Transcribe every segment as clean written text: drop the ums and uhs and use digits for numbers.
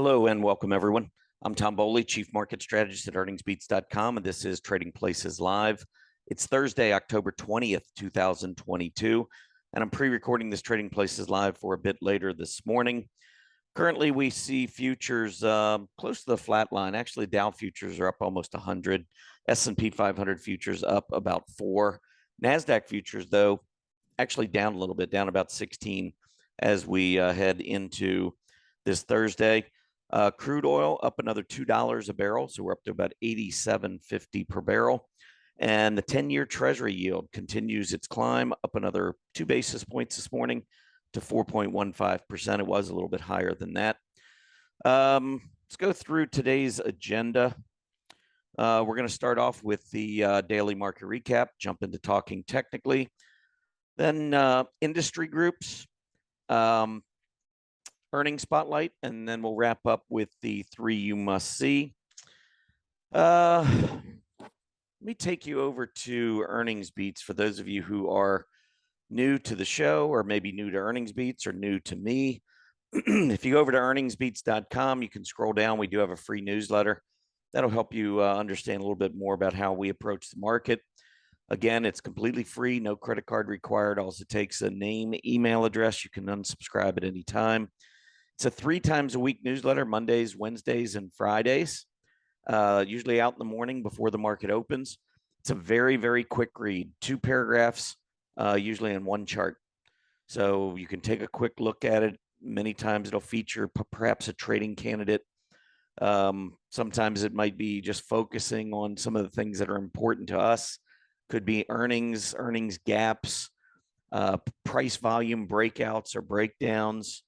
Hello and welcome, everyone. I'm Tom Bowley, Chief Market Strategist at earningsbeats.com, and this is Trading Places Live. It's Thursday, October 20th, 2022, and I'm pre-recording this Trading Places Live for a bit later this morning. Currently, we see futures close to the flat line. Actually, Dow futures are up almost 100. S&P 500 futures up about 4. NASDAQ futures, though, actually down a little bit, down about 16 as we head into this Thursday. Crude oil up another $2 a barrel, so we're up to about $87.50 per barrel. And the 10-year Treasury yield continues its climb, up another 2 basis points this morning to 4.15%. It was a little bit higher than that. Let's go through today's agenda. We're going to start off with the daily market recap, jump into talking technically, then industry groups, earnings spotlight, and then we'll wrap up with the 3 you must see. Let me take you over to earnings beats for those of you who are new to the show, or maybe new to earnings beats, or new to me. If you go over to earningsbeats.com, you can scroll down. We do have a free newsletter that'll help you understand a little bit more about how we approach the market. Again, it's completely free, no credit card required. All it takes a name, email address. You can unsubscribe at any time. It's a 3 times a week newsletter, Mondays, Wednesdays, and Fridays, usually out in the morning before the market opens. It's a very, very quick read, 2 paragraphs, usually in 1 chart. So you can take a quick look at it. Many times it'll feature perhaps a trading candidate. Sometimes it might be just focusing on some of the things that are important to us. Could be earnings gaps, price volume breakouts or breakdowns,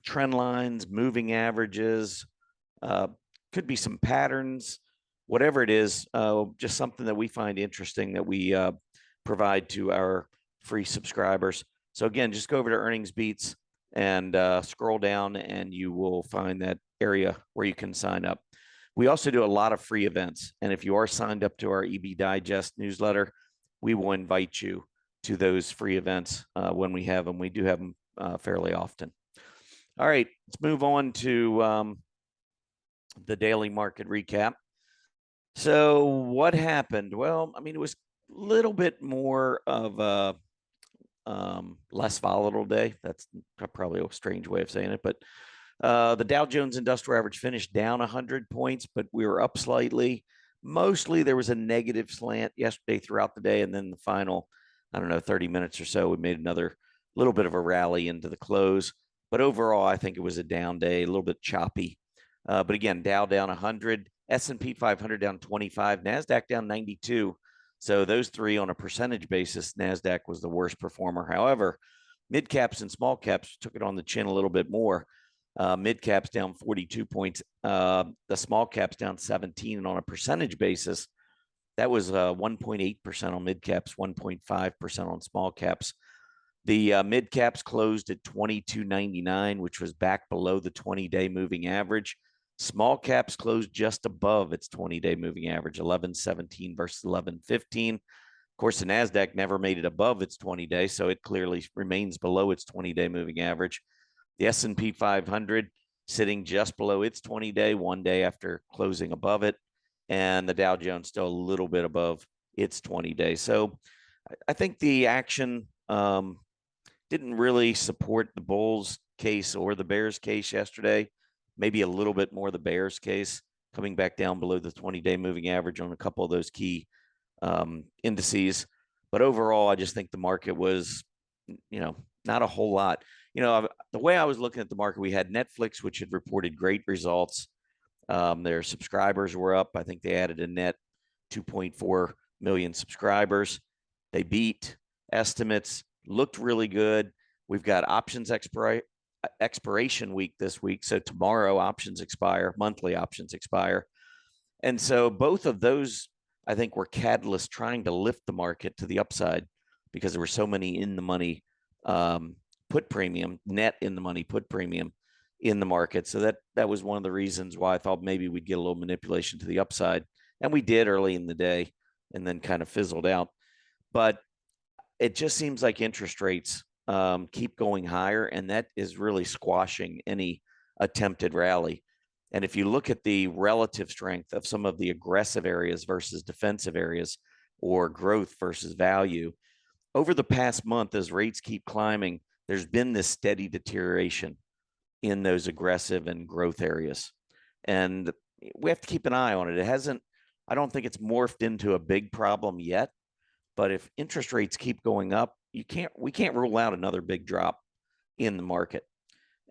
trend lines, moving averages, could be some patterns, whatever it is, just something that we find interesting that we provide to our free subscribers. So again, just go over to Earnings Beats and scroll down, and you will find that area where you can sign up. We also do a lot of free events, and if you are signed up to our EB Digest newsletter, we will invite you to those free events when we have them. We do have them fairly often. All right, let's move on to the daily market recap. So what happened? Well, I mean, it was a little bit more of a less volatile day. That's probably a strange way of saying it, but the Dow Jones Industrial Average finished down 100 points, but we were up slightly. Mostly there was a negative slant yesterday throughout the day, and then the final, 30 minutes or so, we made another little bit of a rally into the close. But overall, I think it was a down day, a little bit choppy. But again, Dow down 100, S&P 500 down 25, NASDAQ down 92. So those 3 on a percentage basis, NASDAQ was the worst performer. However, mid caps and small caps took it on the chin a little bit more. Mid caps down 42 points, the small caps down 17, and on a percentage basis, that was 1.8% on mid caps, 1.5% on small caps. The mid caps closed at 22.99, which was back below the 20-day moving average. Small caps closed just above its 20-day moving average, 11.17 versus 11.15. Of course, the NASDAQ never made it above its 20-day, so it clearly remains below its 20-day moving average. The S&P 500 sitting just below its 20-day, 1 day after closing above it, and the Dow Jones still a little bit above its 20-day. So I think the action didn't really support the bulls case or the bears case yesterday. Maybe a little bit more the bears case, coming back down below the 20-day moving average on a couple of those key indices. But overall, I just think the market was, not a whole lot. The way I was looking at the market, we had Netflix, which had reported great results. Their subscribers were up. I think they added a net 2.4 million subscribers. They beat estimates, looked really good. We've got options expiration week this week. So tomorrow options expire, monthly options expire. And so both of those, I think, were catalysts trying to lift the market to the upside because there were so many in the money put premium, net in the money put premium in the market. So that was one of the reasons why I thought maybe we'd get a little manipulation to the upside. And we did early in the day and then kind of fizzled out. But it just seems like interest rates keep going higher, and that is really squashing any attempted rally. And if you look at the relative strength of some of the aggressive areas versus defensive areas, or growth versus value, over the past month, as rates keep climbing, there's been this steady deterioration in those aggressive and growth areas. And we have to keep an eye on it. It hasn't, I don't think it's morphed into a big problem yet, but if interest rates keep going up, we can't rule out another big drop in the market.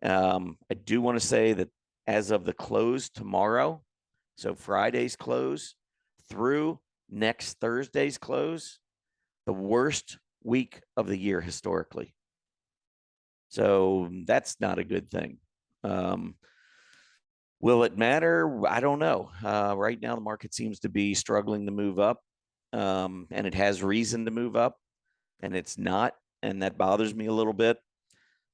I do want to say that as of the close tomorrow, so Friday's close through next Thursday's close, the worst week of the year historically. So that's not a good thing. Will it matter? I don't know. Right now, the market seems to be struggling to move up, and it has reason to move up, and it's not, and that bothers me a little bit.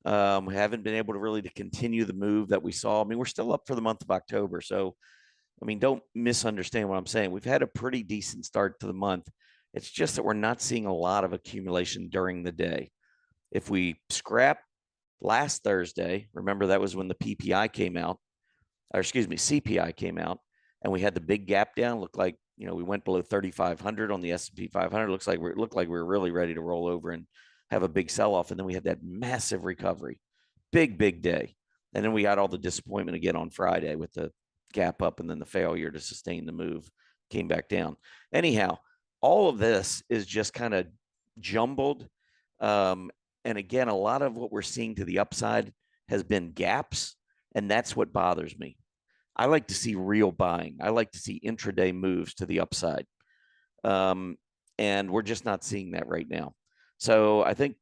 We haven't been able to really continue the move that we saw. I mean, we're still up for the month of October, so I mean, don't misunderstand what I'm saying. We've had a pretty decent start to the month. It's just that we're not seeing a lot of accumulation during the day. If we scrap last Thursday, remember that was when the PPI came out, or excuse me, CPI came out, and we had the big gap down. Looked like, you know, we went below 3,500 on the S&P 500. It looked like we were really ready to roll over and have a big sell-off. And then we had that massive recovery, big day. And then we had all the disappointment again on Friday with the gap up and then the failure to sustain the move, came back down. Anyhow, all of this is just kind of jumbled. And again, a lot of what we're seeing to the upside has been gaps, and that's what bothers me. I like to see real buying. I like to see intraday moves to the upside. And we're just not seeing that right now. So I think,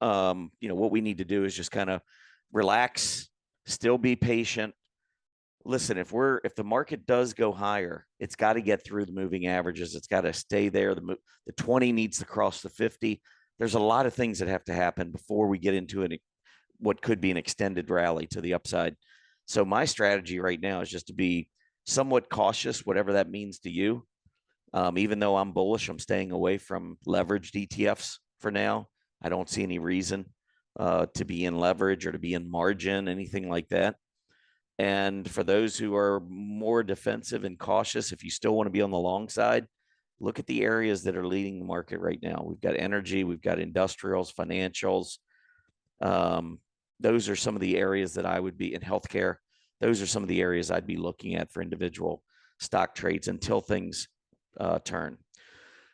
you know, what we need to do is just kind of relax, still be patient. Listen, if the market does go higher, it's got to get through the moving averages. It's got to stay there. The 20 needs to cross the 50. There's a lot of things that have to happen before we get into what could be an extended rally to the upside. So my strategy right now is just to be somewhat cautious, whatever that means to you. Even though I'm bullish, I'm staying away from leveraged ETFs for now. I don't see any reason to be in leverage or to be in margin, anything like that. And for those who are more defensive and cautious, if you still want to be on the long side, look at the areas that are leading the market right now. We've got energy, we've got industrials, financials. Those are some of the areas that I would be in healthcare. Those are some of the areas I'd be looking at for individual stock trades until things turn.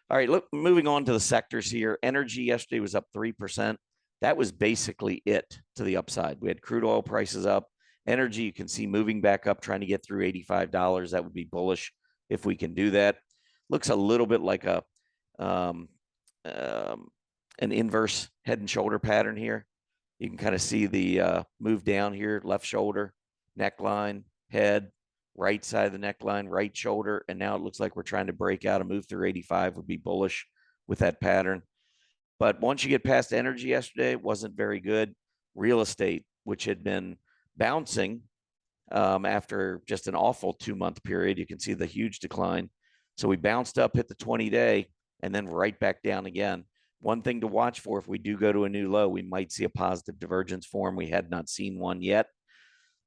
All right, look, moving on to the sectors here. Energy yesterday was up 3%. That was basically it to the upside. We had crude oil prices up. Energy, you can see moving back up, trying to get through $85. That would be bullish if we can do that. Looks a little bit like an inverse head and shoulder pattern here. You can kind of see the move down here, left shoulder, neckline, head, right side of the neckline, right shoulder. And now it looks like we're trying to break out. A move through 85 would be bullish with that pattern. But once you get past energy yesterday, it wasn't very good. Real estate, which had been bouncing after just an awful 2-month period. You can see the huge decline. So we bounced up, hit the 20-day, and then right back down again. One thing to watch for, if we do go to a new low, we might see a positive divergence form. We had not seen one yet,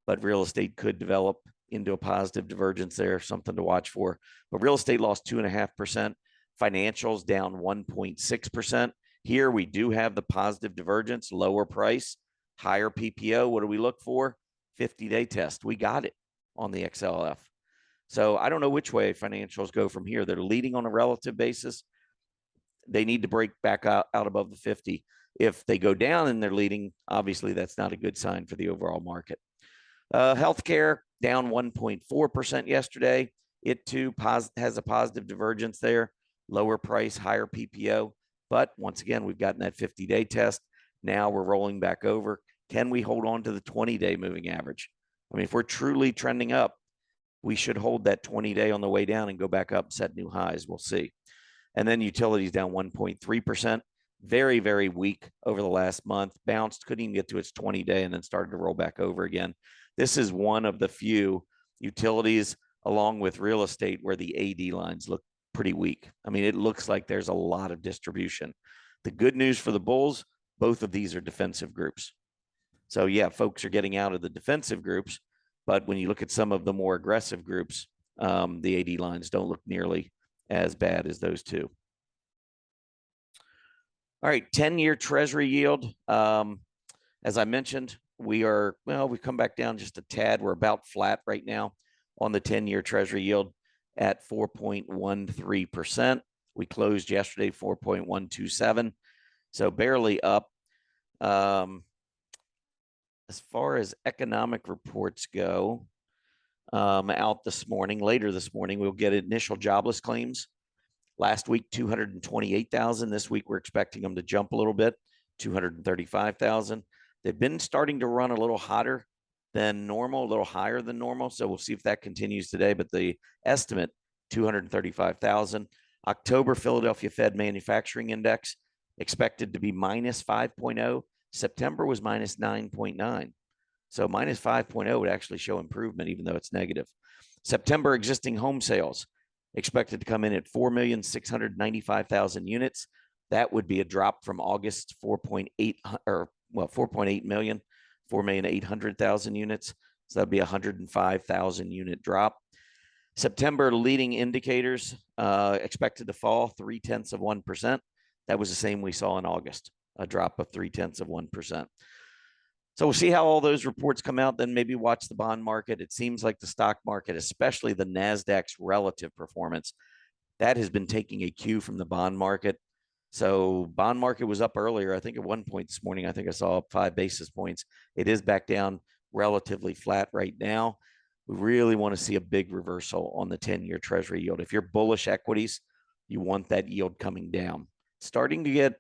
but real estate could develop into a positive divergence there, something to watch for. But real estate lost 2.5%. Financials down 1.6%. Here we do have the positive divergence, lower price, higher PPO. What do we look for? 50-day test. We got it on the XLF. So I don't know which way financials go from here. They're leading on a relative basis. They need to break back out above the 50. If they go down and they're leading, obviously that's not a good sign for the overall market. Healthcare down 1.4% yesterday. It too has a positive divergence there. Lower price, higher PPO. But once again, we've gotten that 50-day test. Now we're rolling back over. Can we hold on to the 20-day moving average? I mean, if we're truly trending up, we should hold that 20-day on the way down and go back up, set new highs. We'll see. And then utilities down 1.3%. Very, very weak over the last month. Bounced, couldn't even get to its 20-day and then started to roll back over again. This is one of the few utilities, along with real estate, where the AD lines look pretty weak. I mean, it looks like there's a lot of distribution. The good news for the bulls, both of these are defensive groups. So yeah, folks are getting out of the defensive groups, but when you look at some of the more aggressive groups, the AD lines don't look nearly as bad as those two. All right, 10-year Treasury yield. As I mentioned, we've come back down just a tad. We're about flat right now on the 10-year Treasury yield at 4.13%. We closed yesterday 4.127, so barely up. As far as economic reports go, later this morning, we'll get initial jobless claims. Last week, 228,000. This week, we're expecting them to jump a little bit, 235,000. They've been starting to run a little hotter than normal, a little higher than normal. So we'll see if that continues today. But the estimate, 235,000. October Philadelphia Fed Manufacturing Index expected to be minus 5.0. September was minus 9.9. So minus 5.0 would actually show improvement, even though it's negative. September existing home sales expected to come in at 4,695,000 units. That would be a drop from August 4.8 million, 4,800,000 units. So that'd be a 105,000 unit drop. September leading indicators expected to fall 0.3%. That was the same we saw in August, a drop of 0.3%. So we'll see how all those reports come out, then maybe watch the bond market. It seems like the stock market, especially the NASDAQ's relative performance, that has been taking a cue from the bond market. So bond market was up earlier. I think at one point this morning, I think I saw up 5 basis points. It is back down relatively flat right now. We really want to see a big reversal on the 10-year Treasury yield. If you're bullish equities, you want that yield coming down. Starting to get a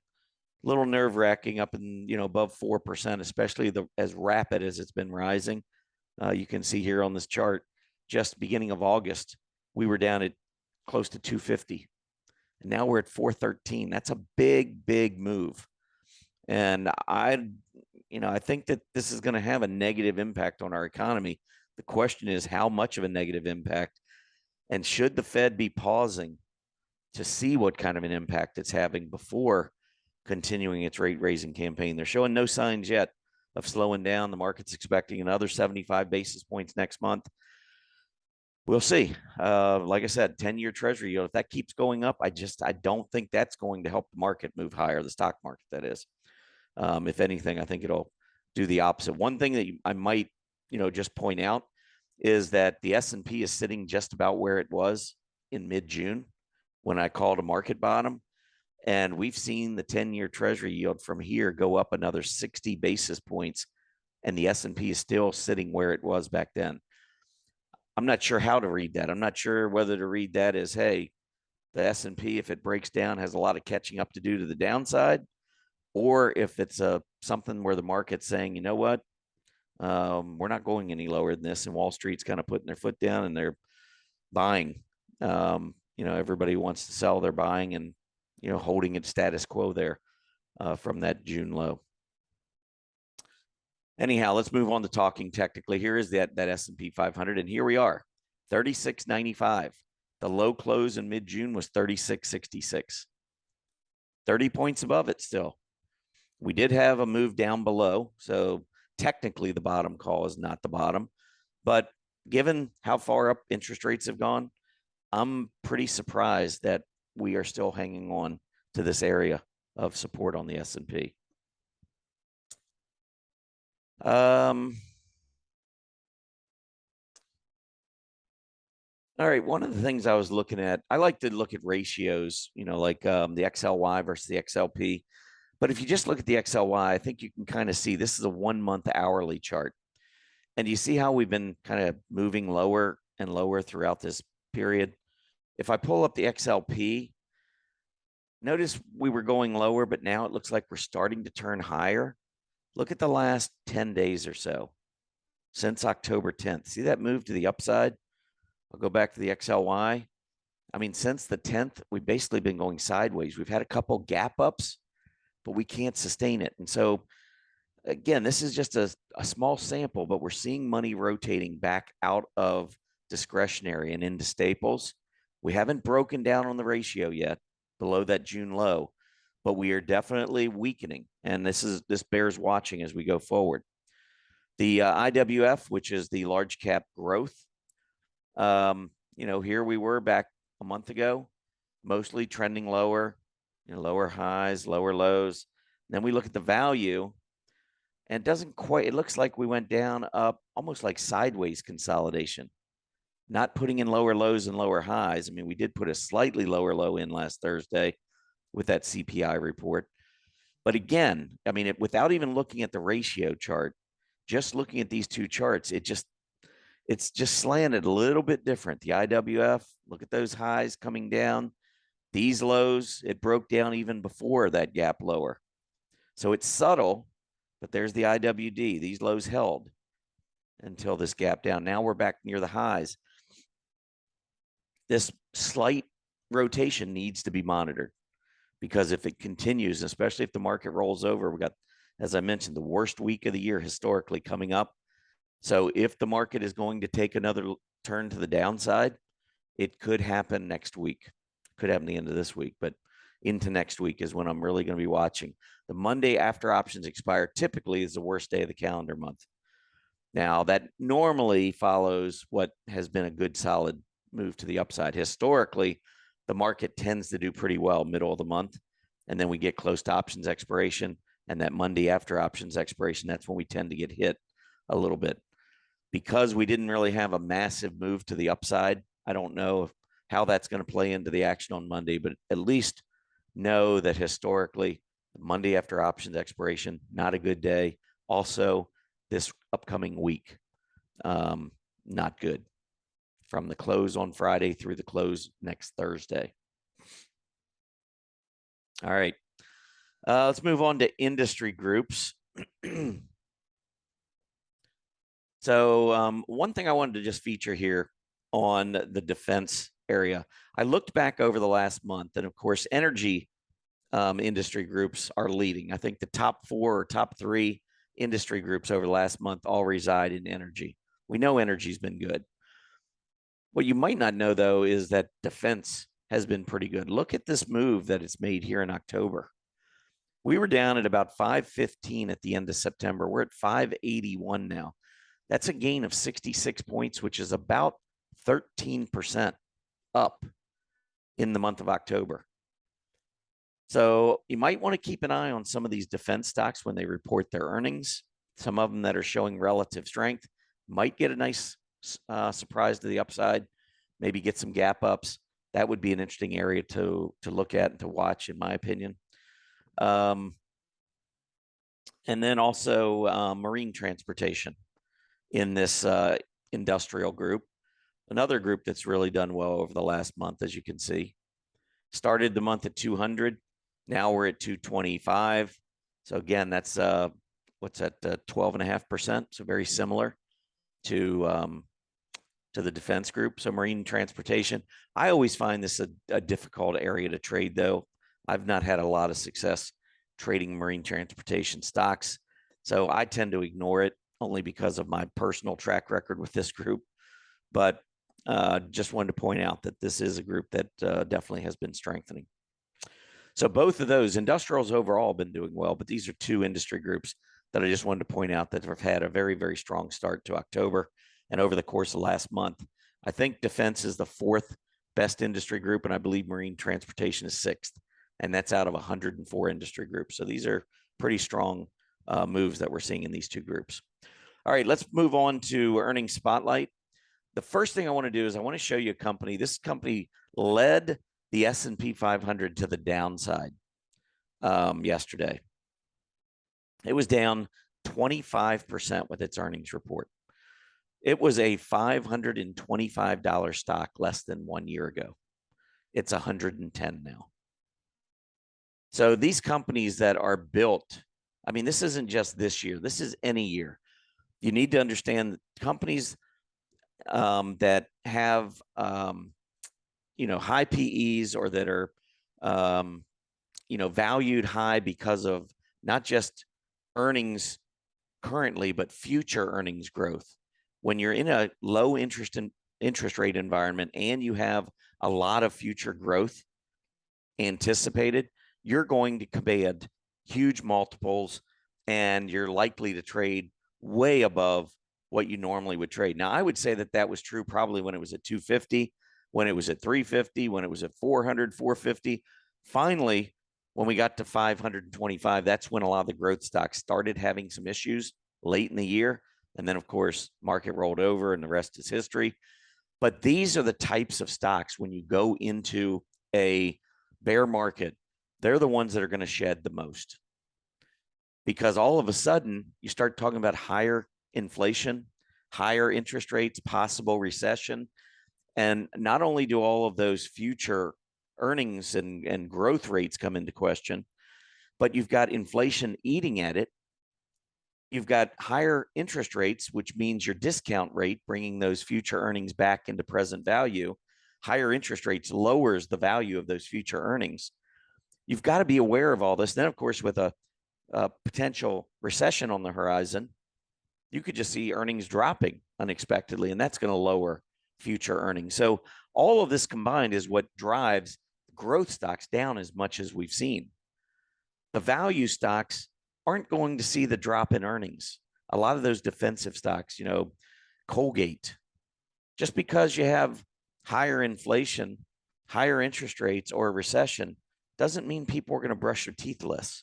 little nerve-wracking up in, above 4%, especially as rapid as it's been rising. You can see here on this chart, just beginning of August, we were down at close to 250. And now we're at 413. That's a big, big move. And I think that this is going to have a negative impact on our economy. The question is, how much of a negative impact? And should the Fed be pausing to see what kind of an impact it's having before continuing its rate raising campaign? They're showing no signs yet of slowing down. The market's expecting another 75 basis points next month. We'll see. Like I said, 10-year Treasury yield, if that keeps going up, I don't think that's going to help the market move higher, the stock market, that is. If anything, I think it'll do the opposite. One thing that I might, just point out is that the S&P is sitting just about where it was in mid-June when I called a market bottom. And we've seen the 10-year Treasury yield from here go up another 60 basis points, and the S&P is still sitting where it was back then. I'm not sure how to read that. I'm not sure whether to read that as, hey, the S&P, if it breaks down, has a lot of catching up to do to the downside, or if it's something where the market's saying, you know what, we're not going any lower than this, and Wall Street's kind of putting their foot down and they're buying. Everybody wants to sell, they're buying, and holding it status quo there from that June low. Anyhow, let's move on to talking technically. Here is that S&P 500, and here we are, 36.95. The low close in mid-June was 36.66. 30 points above it still. We did have a move down below, so technically the bottom call is not the bottom. But given how far up interest rates have gone, I'm pretty surprised that we are still hanging on to this area of support on the S&P. All right, one of the things I was looking at, I like to look at ratios, like the XLY versus the XLP. But if you just look at the XLY, I think you can kind of see this is a 1-month hourly chart. And you see how we've been kind of moving lower and lower throughout this period. If I pull up the XLP, notice we were going lower, but now it looks like we're starting to turn higher. Look at the last 10 days or so since October 10th. See that move to the upside? I'll go back to the XLY. I mean, since the 10th, we've basically been going sideways. We've had a couple gap ups, but we can't sustain it. And so, again, this is just a small sample, but we're seeing money rotating back out of discretionary and into staples. We haven't broken down on the ratio yet below that June low, but we are definitely weakening. And this bears watching as we go forward. The IWF, which is the large cap growth, here we were back a month ago, mostly trending lower, lower highs, lower lows. And then we look at the value, and it doesn't quite, it looks like we went down, up, almost like sideways consolidation, not putting in lower lows and lower highs. I mean, we did put a slightly lower low in last Thursday with that CPI report. But again, I mean, without even looking at the ratio chart, just looking at these two charts, it's just slanted a little bit different. The IWF, look at those highs coming down. These lows, it broke down even before that gap lower. So it's subtle, but there's the IWD. These lows held until this gap down. Now we're back near the highs. This slight rotation needs to be monitored, because if it continues, especially if the market rolls over, we got, as I mentioned, the worst week of the year historically coming up. So if the market is going to take another turn to the downside, it could happen next week. Could happen the end of this week, but into next week is when I'm really going to be watching. The Monday after options expire typically is the worst day of the calendar month. Now, that normally follows what has been a good solid move to the upside. Historically, the market tends to do pretty well middle of the month, and then we get close to options expiration, and that Monday after options expiration, that's when we tend to get hit a little bit. Because we didn't really have a massive move to the upside, I don't know how that's going to play into the action on Monday, but at least know that historically, Monday after options expiration, not a good day. Also, this upcoming week, not good. From the close on Friday through the close next Thursday. All right. Let's move on to industry groups. So one thing I wanted to just feature here on the defense area, I looked back over the last month, and of course, energy industry groups are leading. I think the top 4 or top 3 industry groups over the last month all reside in energy. We know energy's been good. What you might not know, though, is that defense has been pretty good. Look at this move that it's made here in October. We were down at about 515 at the end of September. We're at 581 now. That's a gain of 66 points, which is about 13% up in the month of October. So you might want to keep an eye on some of these defense stocks when they report their earnings. Some of them that are showing relative strength might get a nice surprise to the upside, maybe get some gap ups. That would be an interesting area to look at and to watch, in my opinion. And then also marine transportation in this industrial group. Another group that's really done well over the last month, as you can see. Started the month at 200. Now we're at 225. So again, that's what's that, 12.5%. So very similar to the defense group. So marine transportation. I always find this a difficult area to trade, though. I've not had a lot of success trading marine transportation stocks. So I tend to ignore it only because of my personal track record with this group. But just wanted to point out that this is a group that definitely has been strengthening. So both of those, industrials overall have been doing well, but these are 2 industry groups that I just wanted to point out that have had a very, very strong start to October and over the course of last month. I think defense is the 4th best industry group, and I believe marine transportation is 6th, and that's out of 104 industry groups. So these are pretty strong moves that we're seeing in these 2 groups. All right, let's move on to earnings spotlight. The first thing I want to do is I want to show you a company. This company led the S&P 500 to the downside yesterday. It was down 25% with its earnings report. It was a $525 stock less than 1 year ago. It's 110 now. So these companies that are built, I mean, this isn't just this year. This is any year. You need to understand that companies that have, high PEs or that are, valued high because of not just earnings currently, but future earnings growth. When you're in a low interest rate environment and you have a lot of future growth anticipated, you're going to command huge multiples, and you're likely to trade way above what you normally would trade. Now, I would say that that was true probably when it was at 250, when it was at 350, when it was at 400, 450. Finally, when we got to 525, that's when a lot of the growth stocks started having some issues late in the year. And then, of course, market rolled over and the rest is history. But these are the types of stocks when you go into a bear market, they're the ones that are going to shed the most. Because all of a sudden, you start talking about higher inflation, higher interest rates, possible recession. And not only do all of those future earnings and growth rates come into question, but you've got inflation eating at it. You've got higher interest rates, which means your discount rate, bringing those future earnings back into present value. Higher interest rates lowers the value of those future earnings. You've got to be aware of all this. Then, of course, with a potential recession on the horizon, you could just see earnings dropping unexpectedly, and that's going to lower future earnings. So all of this combined is what drives growth stocks down as much as we've seen. The value stocks aren't going to see the drop in earnings. A lot of those defensive stocks, Colgate, just because you have higher inflation, higher interest rates, or a recession, doesn't mean people are going to brush their teeth less.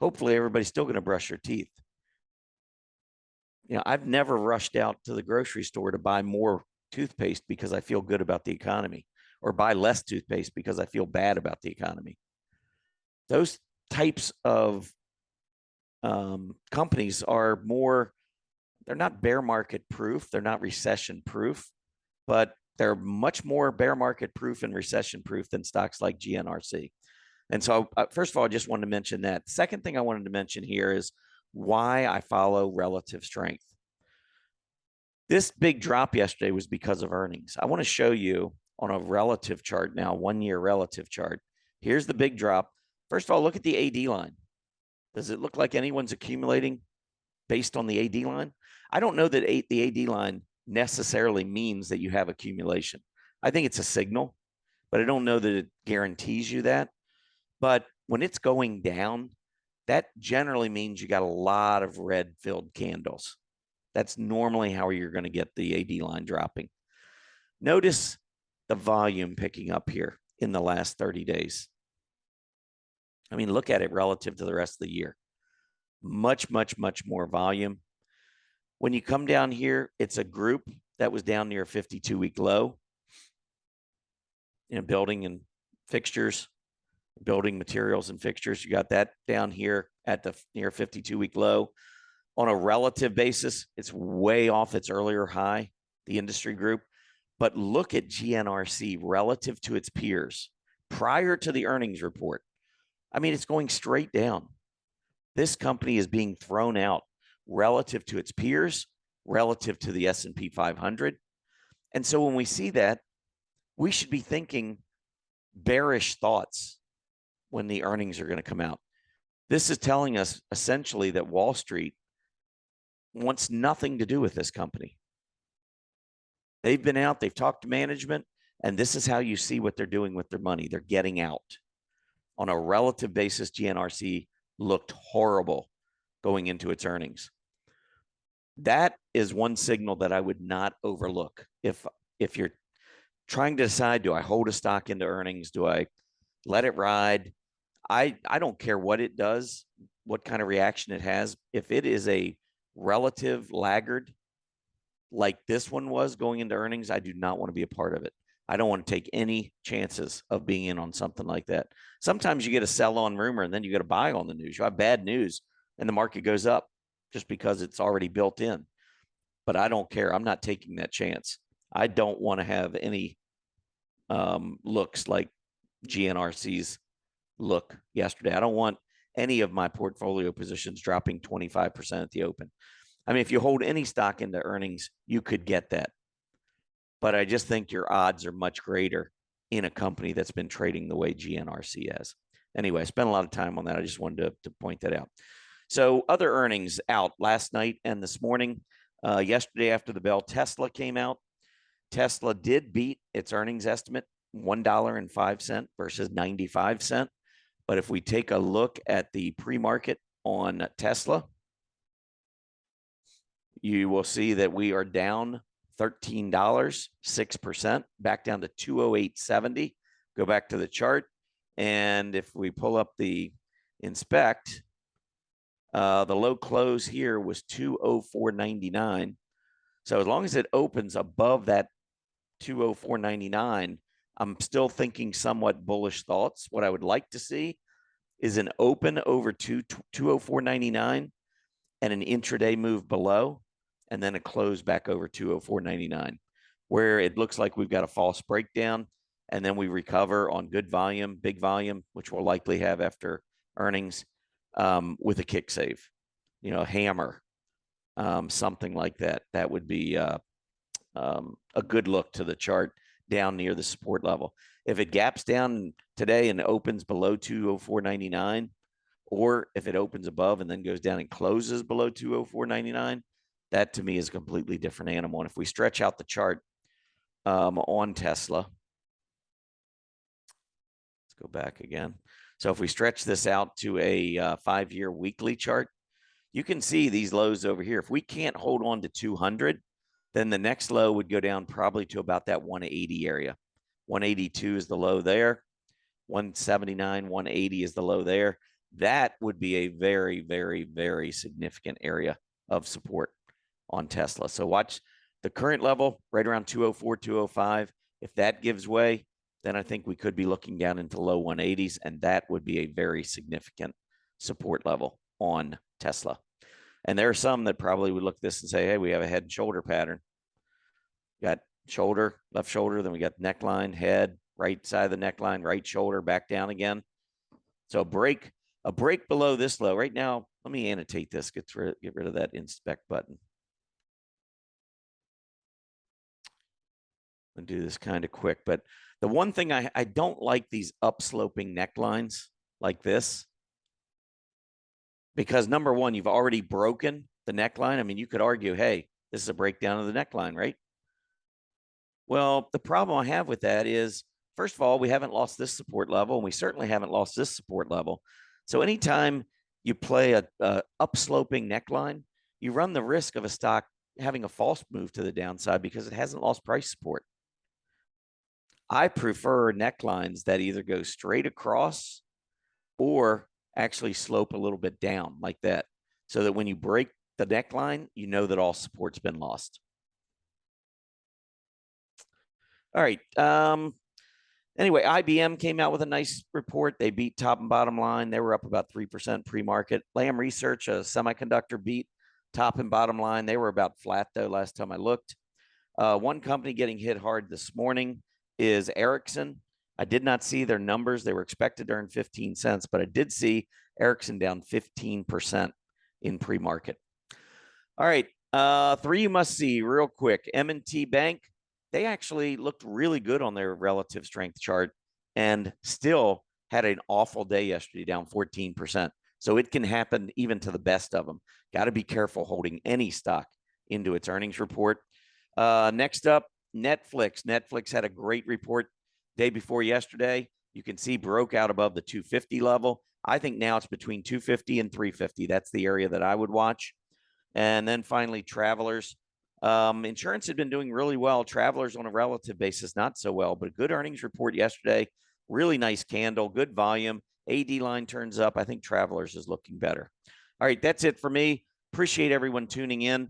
Hopefully, everybody's still going to brush their teeth. I've never rushed out to the grocery store to buy more toothpaste because I feel good about the economy, or buy less toothpaste because I feel bad about the economy. Those types of companies are they're not bear market proof. They're not recession proof, but they're much more bear market proof and recession proof than stocks like GNRC. And so, first of all, I just wanted to mention that. Second thing I wanted to mention here is why I follow relative strength. This big drop yesterday was because of earnings. I want to show you on a relative chart now, 1 year relative chart. Here's the big drop. First of all, look at the AD line. Does it look like anyone's accumulating based on the AD line? I don't know that the AD line necessarily means that you have accumulation. I think it's a signal, but I don't know that it guarantees you that. But when it's going down, that generally means you got a lot of red filled candles. That's normally how you're going to get the AD line dropping. Notice the volume picking up here in the last 30 days. I mean, look at it relative to the rest of the year. Much, much, much more volume. When you come down here, it's a group that was down near a 52-week low. Building and fixtures, building materials and fixtures. You got that down here at the near 52-week low. On a relative basis, it's way off its earlier high, the industry group. But look at GNRC relative to its peers prior to the earnings report. I mean, it's going straight down. This company is being thrown out relative to its peers, relative to the S&P 500. And so when we see that, we should be thinking bearish thoughts when the earnings are going to come out. This is telling us essentially that Wall Street wants nothing to do with this company. They've been out, they've talked to management, and this is how you see what they're doing with their money. They're getting out. On a relative basis, GNRC looked horrible going into its earnings. That is one signal that I would not overlook. If you're trying to decide, do I hold a stock into earnings? Do I let it ride? I don't care what it does, what kind of reaction it has. If it is a relative laggard like this one was going into earnings, I do not want to be a part of it. I don't want to take any chances of being in on something like that. Sometimes you get a sell on rumor and then you get a buy on the news. You have bad news and the market goes up just because it's already built in. But I don't care. I'm not taking that chance. I don't want to have any looks like GNRC's look yesterday. I don't want any of my portfolio positions dropping 25% at the open. I mean, if you hold any stock into earnings, you could get that. But I just think your odds are much greater in a company that's been trading the way GNRC has. Anyway, I spent a lot of time on that. I just wanted to point that out. So other earnings out last night and this morning. Yesterday after the bell, Tesla came out. Tesla did beat its earnings estimate, $1.05 versus 95 cents. But if we take a look at the pre-market on Tesla, you will see that we are down $13, 6%, back down to 208.70. Go back to the chart. And if we pull up the inspect, the low close here was 204.99. So as long as it opens above that 204.99, I'm still thinking somewhat bullish thoughts. What I would like to see is an open over 204.99 and an intraday move below, and then a close back over 204.99, where it looks like we've got a false breakdown, and then we recover on good volume, big volume, which we'll likely have after earnings, with a kick save, a hammer, something like that. That would be a good look to the chart down near the support level. If it gaps down today and opens below 204.99, or if it opens above and then goes down and closes below 204.99, that to me is a completely different animal. And if we stretch out the chart on Tesla, let's go back again. So if we stretch this out to a 5-year weekly chart, you can see these lows over here. If we can't hold on to 200, then the next low would go down probably to about that 180 area. 182 is the low there. 179, 180 is the low there. That would be a very, very, very significant area of support on Tesla. So watch the current level right around 204, 205. If that gives way, then I think we could be looking down into low 180s, and that would be a very significant support level on Tesla. And there are some that probably would look at this and say, hey, we have a head and shoulder pattern. Got shoulder, left shoulder, then we got neckline, head, right side of the neckline, right shoulder, back down again. So a break below this low. Right now, let me annotate this, get rid of that inspect button. I'm gonna do this kind of quick, but the one thing I don't like these upsloping necklines like this, because number one, you've already broken the neckline. I mean, you could argue, hey, this is a breakdown of the neckline, right? Well, the problem I have with that is, first of all, we haven't lost this support level, and we certainly haven't lost this support level. So anytime you play a upsloping neckline, you run the risk of a stock having a false move to the downside because it hasn't lost price support. I prefer necklines that either go straight across or actually slope a little bit down like that, so that when you break the neckline, you know that all support's been lost. All right. Anyway, IBM came out with a nice report. They beat top and bottom line. They were up about 3% pre-market. Lam Research, a semiconductor, beat top and bottom line. They were about flat, though, last time I looked. One company getting hit hard this morning is Ericsson. I did not see their numbers. They were expected to earn 15 cents, but I did see Ericsson down 15% in pre-market. All right, 3 you must see real quick. M&T Bank, they actually looked really good on their relative strength chart and still had an awful day yesterday, down 14%. So it can happen even to the best of them. Got to be careful holding any stock into its earnings report. Next up, Netflix. Netflix had a great report day before yesterday. You can see broke out above the 250 level. I think now it's between 250 and 350. That's the area that I would watch. And then finally, Travelers. Insurance had been doing really well. Travelers on a relative basis, not so well, but a good earnings report yesterday. Really nice candle, good volume. AD line turns up. I think Travelers is looking better. All right, that's it for me. Appreciate everyone tuning in.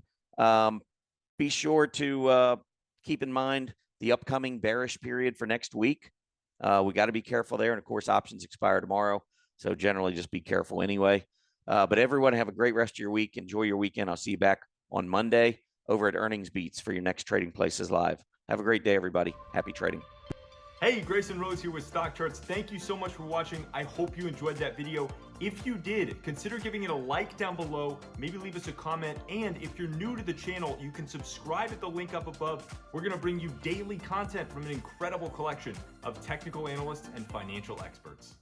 Be sure to keep in mind the upcoming bearish period for next week. We got to be careful there. And of course, options expire tomorrow. So generally just be careful anyway. But everyone have a great rest of your week. Enjoy your weekend. I'll see you back on Monday over at Earnings Beats for your next Trading Places Live. Have a great day, everybody. Happy trading. Hey, Grayson Rose here with StockCharts. Thank you so much for watching. I hope you enjoyed that video. If you did, consider giving it a like down below, maybe leave us a comment, and if you're new to the channel, you can subscribe at the link up above. We're gonna bring you daily content from an incredible collection of technical analysts and financial experts.